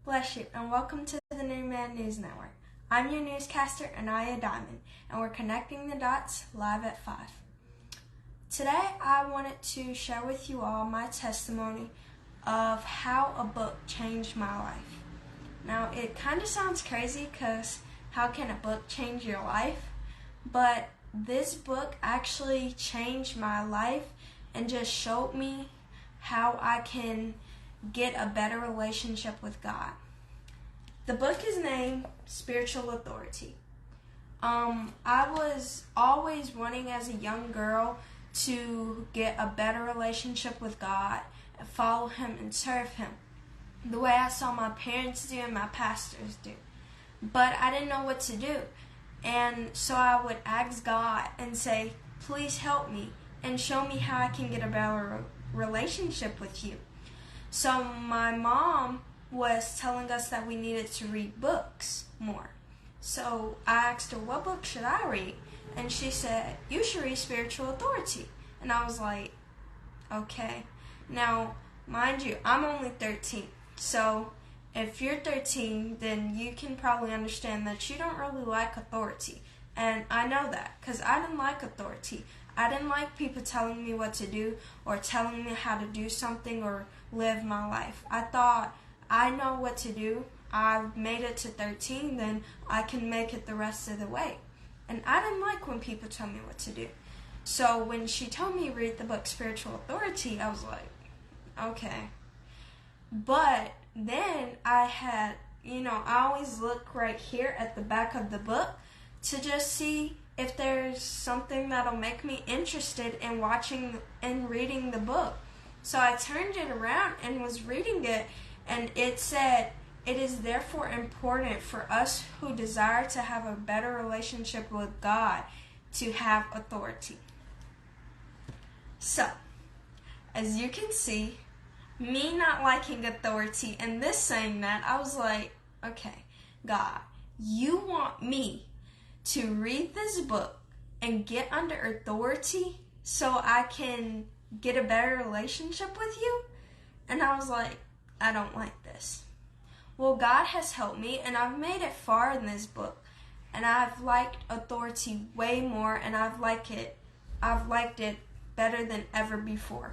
Bless you, and welcome to the New Man News Network. I'm your newscaster, Anaiah Diamond, and we're connecting the dots live at 5. Today, I wanted to share with you all my testimony of how a book changed my life. Now, it kind of sounds crazy because how can a book change your life? But this book actually changed my life and just showed me how I can get a better relationship with God. The book is named Spiritual Authority. I was always wanting as a young girl to get a better relationship with God and follow Him and serve Him the way I saw my parents do and my pastors do. But I didn't know what to do. And so I would ask God and say, please help me and show me how I can get a better relationship with you. So my mom was telling us that we needed to read books more. So I asked her, what book should I read? And she said, you should read Spiritual Authority. And I was like, okay. Now, mind you, I'm only 13. So if you're 13, then you can probably understand that you don't really like authority. And I know that because I didn't like authority. I didn't like people telling me what to do or telling me how to do something or live my life. I thought, I know what to do. I've made it to 13, then I can make it the rest of the way. And I didn't like when people tell me what to do. So when she told me read the book Spiritual Authority, I was like, okay. But then I had, I always look right here at the back of the book to just see if there's something that'll make me interested in watching and reading the book. So I turned it around and was reading it, and it said, it is therefore important for us who desire to have a better relationship with God to have authority. So, as you can see, me not liking authority and this saying that, I was like, okay, God, you want me to read this book and get under authority so I can get a better relationship with you? And I was like, I don't like this. Well, God has helped me, and I've made it far in this book, and I've liked authority way more, and I've liked it better than ever before.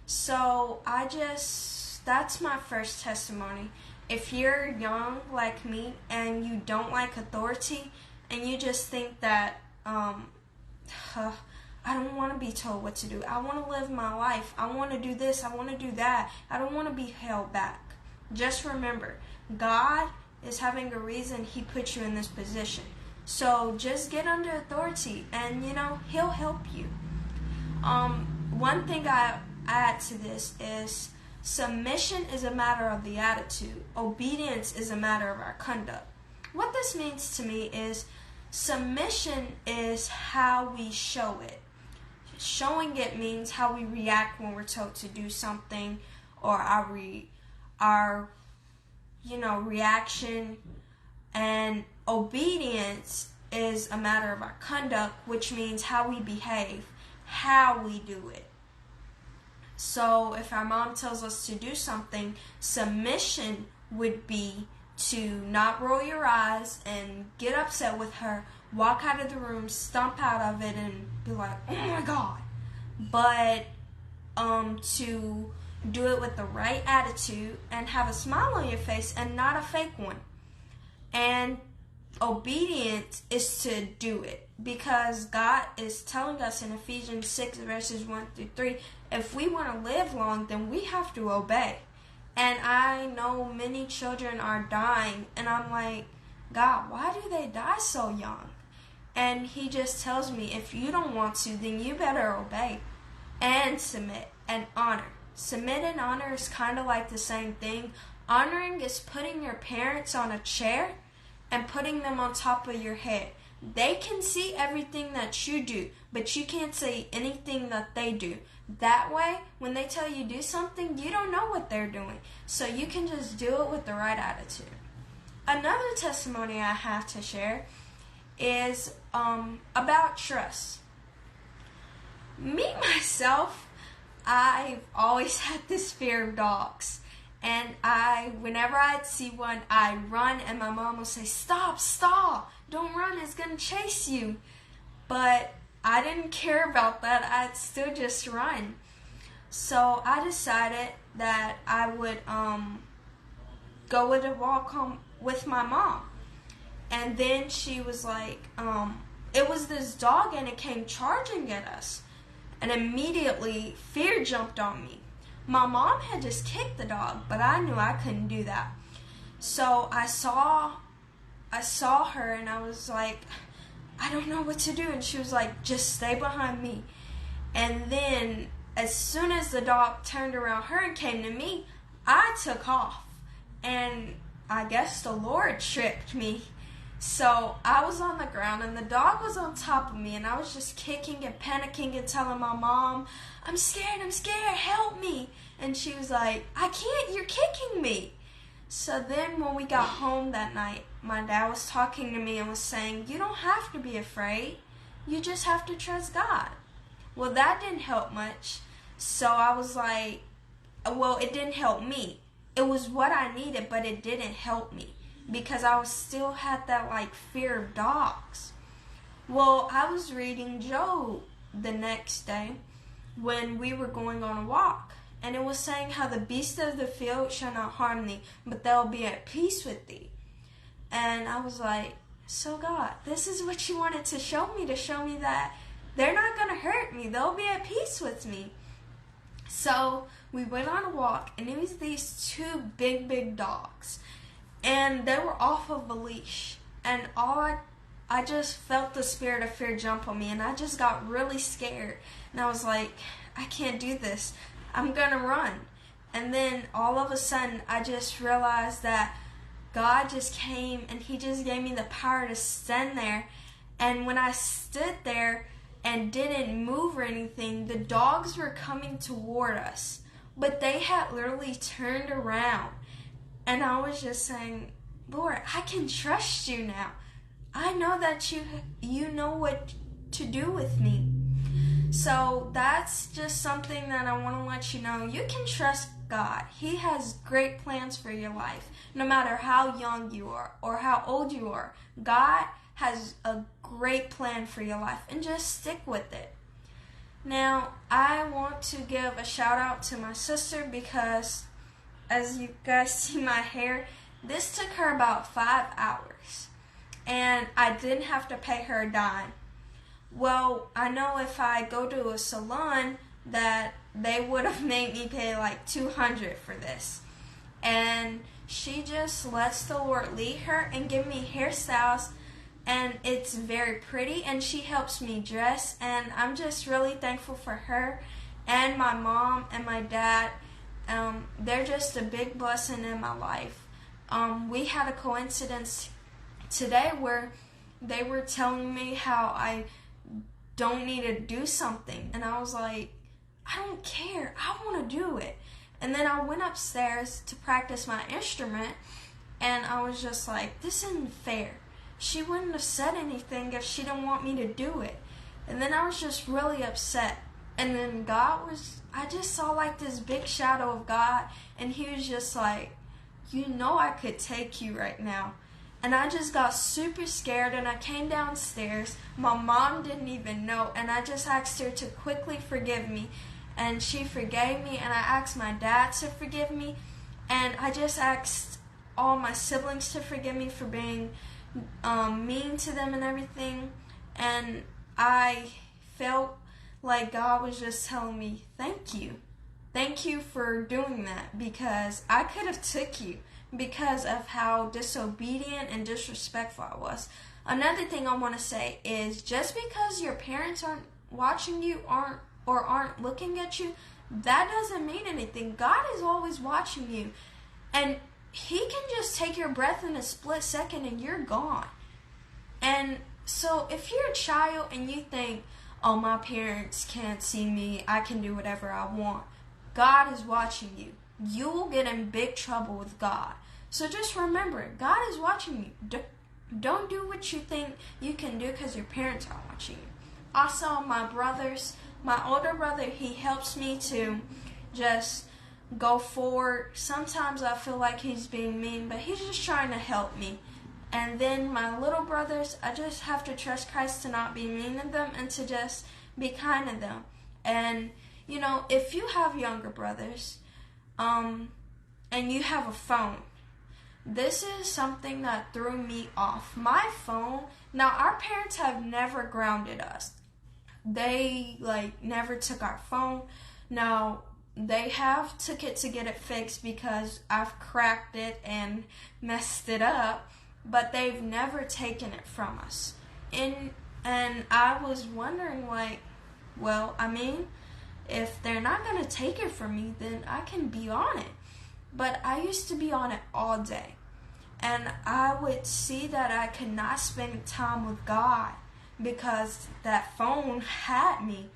So that's my first testimony. If you're young like me and you don't like authority and you just think that I don't want to be told what to do. I want to live my life. I want to do this. I want to do that. I don't want to be held back. Just remember, God is having a reason He put you in this position. So just get under authority and, He'll help you. One thing I add to this is submission is a matter of the attitude. Obedience is a matter of our conduct. What this means to me is submission is how we show it. Showing it means how we react when we're told to do something, or our reaction. And obedience is a matter of our conduct, which means how we behave, how we do it. So if our mom tells us to do something, submission would be to not roll your eyes and get upset with her, walk out of the room, stomp out of it, and be like, oh my God. But to do it with the right attitude and have a smile on your face and not a fake one. And obedience is to do it, because God is telling us in Ephesians 6 verses 1 through 3, if we want to live long, then we have to obey. And I know many children are dying, and I'm like, God, why do they die so young? And He just tells me, if you don't want to, then you better obey and submit and honor. Submit and honor is kind of like the same thing. Honoring is putting your parents on a chair and putting them on top of your head. They can see everything that you do, but you can't see anything that they do. That way, when they tell you do something, you don't know what they're doing. So you can just do it with the right attitude. Another testimony I have to share is about trust. Me, myself, I've always had this fear of dogs. And whenever I'd see one, I'd run, and my mom would say, "Stop, stop, don't run, it's gonna chase you." But I didn't care about that. I'd still just run. So I decided that I would go with a walk home with my mom. And then she was like, it was this dog, and it came charging at us. And immediately fear jumped on me. My mom had just kicked the dog, but I knew I couldn't do that. So I saw her, and I was like, I don't know what to do. And she was like, just stay behind me. And then as soon as the dog turned around her and came to me, I took off. And I guess the Lord tricked me. So I was on the ground, and the dog was on top of me, and I was just kicking and panicking and telling my mom, I'm scared, help me. And she was like, I can't, you're kicking me. So then when we got home that night, my dad was talking to me and was saying, you don't have to be afraid. You just have to trust God. Well, that didn't help much. So I was like, well, it didn't help me. It was what I needed, but it didn't help me because I still had that fear of dogs. Well, I was reading Job the next day when we were going on a walk. And it was saying how the beasts of the field shall not harm thee, but they'll be at peace with thee. And I was like, so God, this is what you wanted to show me that they're not going to hurt me. They'll be at peace with me. So we went on a walk, and it was these two big dogs. And they were off of a leash. And I just felt the spirit of fear jump on me, and I just got really scared. And I was like, I can't do this. I'm going to run. And then all of a sudden, I just realized that God just came, and he just gave me the power to stand there. And when I stood there and didn't move or anything, the dogs were coming toward us. But they had literally turned around. And I was just saying, Lord, I can trust you now. I know that you know what to do with me. So that's just something that I want to let you know. You can trust God. He has great plans for your life. No matter how young you are or how old you are, God has a great plan for your life, and just stick with it. Now, I want to give a shout out to my sister because, as you guys see my hair, this took her about 5 hours, and I didn't have to pay her a dime. Well, I know if I go to a salon that they would have made me pay $200 for this. And she just lets the Lord lead her and give me hairstyles, and it's very pretty, and she helps me dress, and I'm just really thankful for her and my mom and my dad. They're just a big blessing in my life. We had a coincidence today where they were telling me how I don't need to do something, and I was like, I don't care, I want to do it. And then I went upstairs to practice my instrument, and I was just like, this isn't fair. She wouldn't have said anything if she didn't want me to do it. And then I was just really upset. And then I just saw this big shadow of God, and he was just like, you know I could take you right now. And I just got super scared, and I came downstairs. My mom didn't even know, and I just asked her to quickly forgive me. And she forgave me, and I asked my dad to forgive me. And I just asked all my siblings to forgive me for being mean to them and everything. And I felt like God was just telling me, thank you. Thank you for doing that, because I could have took you because of how disobedient and disrespectful I was. Another thing I want to say is, just because your parents aren't watching you, aren't looking at you, that doesn't mean anything. God is always watching you, and he can just take your breath in a split second and you're gone. And so if you're a child and you think, oh, my parents can't see me, I can do whatever I want, God is watching you. You will get in big trouble with God. So just remember, God is watching you. Don't do what you think you can do because your parents are watching you. Also, my older brother, he helps me to just go forward. Sometimes I feel like he's being mean, but he's just trying to help me. And then my little brothers, I just have to trust Christ to not be mean to them and to just be kind to them. And, you know, if you have younger brothers, and you have a phone, this is something that threw me off. My phone, now our parents have never grounded us. They, never took our phone. Now, they have took it to get it fixed because I've cracked it and messed it up, but they've never taken it from us. And I was wondering, if they're not going to take it from me, then I can be on it. But I used to be on it all day. And I would see that I could not spend time with God because that phone had me.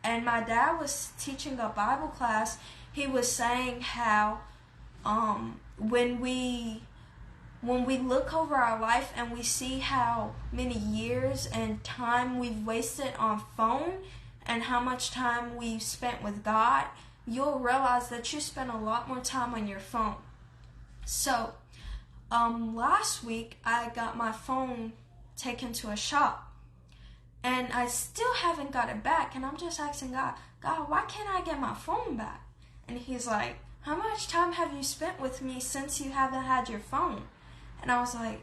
And my dad was teaching a Bible class. He was saying how when we look over our life and we see how many years and time we've wasted on phone and how much time we've spent with God, you'll realize that you spend a lot more time on your phone. So, last week I got my phone taken to a shop. And I still haven't got it back. And I'm just asking God, why can't I get my phone back? And he's like, how much time have you spent with me since you haven't had your phone? And I was like,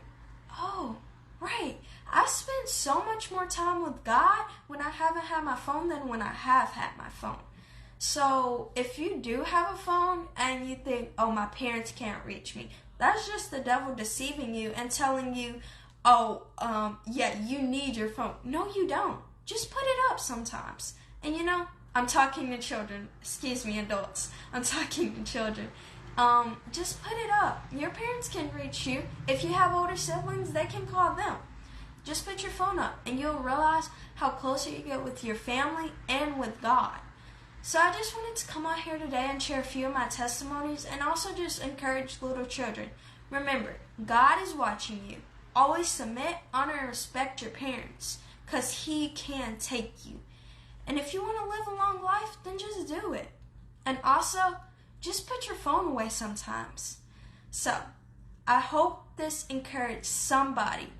oh, right. I spend so much more time with God when I haven't had my phone than when I have had my phone. So if you do have a phone and you think, oh, my parents can't reach me, that's just the devil deceiving you and telling you, you need your phone. No, you don't. Just put it up sometimes. And I'm talking to children. Excuse me, adults. I'm talking to children. Just put it up. Your parents can reach you. If you have older siblings, they can call them. Just put your phone up and you'll realize how closer you get with your family and with God. So I just wanted to come out here today and share a few of my testimonies and also just encourage little children. Remember, God is watching you. Always submit, honor, and respect your parents because He can take you. And if you want to live a long life, then just do it. And also, just put your phone away sometimes. So, I hope this encouraged somebody.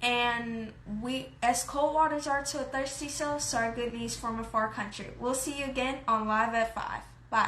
And we, as cold waters are to a thirsty soul, so are good news from a far country. We'll see you again on Live at 5. Bye.